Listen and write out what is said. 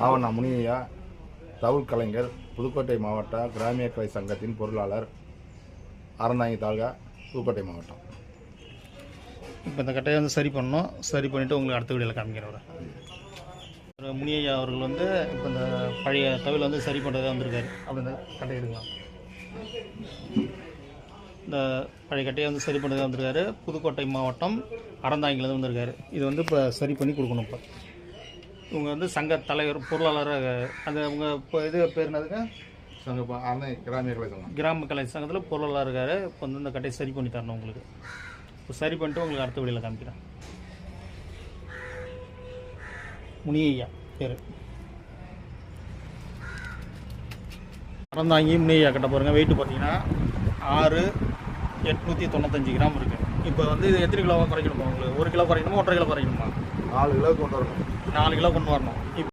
ஆவண்ணா முனியா, தவுல் கலைஞர், புதுக்கோட்டை மாவட்ட கிராமிய கலை சங்கத்தின் பொருளாளர், அறந்தாங்கி தாலுகா, புதுக்கோட்டை மாவட்டம். இப்போ இந்த கட்டையை வந்து சரி பண்ணணும். சரி பண்ணிவிட்டு உங்களுக்கு அடுத்த வீடியோவில் காமிக்கிறேன். முனியா அவர்கள் வந்து இப்போ இந்த பழைய தவில் வந்து சரி பண்ணுறதே வந்திருக்காரு. அப்படி இந்த கட்டையை எடுக்கலாம். இந்த பழைய கட்டையை வந்து சரி பண்ணுறதே வந்திருக்காரு. புதுக்கோட்டை மாவட்டம் அறந்தாங்கிலேருந்து வந்திருக்காரு. இது வந்து இப்போ சரி பண்ணி கொடுக்கணும். இப்போ இவங்க வந்து சங்க தலைவர் பொருளாளராக அந்த உங்கள் இப்போ இது பேர் என்னதுங்க? கிராமிய கலை சங்கம், கிராம கலை சங்கத்தில் பொருளாளராக இருக்காரு. இப்போ வந்து இந்த கட்டையை சரி பண்ணி தரணும் உங்களுக்கு. இப்போ சரி பண்ணிட்டு உங்களுக்கு அடுத்த வீடியோவில் காமிக்கிறேன். முனியா பேர். அறந்தாங்கி முனியா கட்ட பாருங்கள். வெயிட்டு பார்த்தீங்கன்னா 6,895 கிராம் இருக்குது. இப்போ வந்து இது எத்தனை கிலோவாக குறைக்கணுமா உங்களுக்கு? 1 கிலோ குறைக்கணுமா, 1,5 கிலோ குறைக்கணுமா? 4 கிலோ கொண்டு வரணும். 4 கிலோ கொண்டு வரணும்.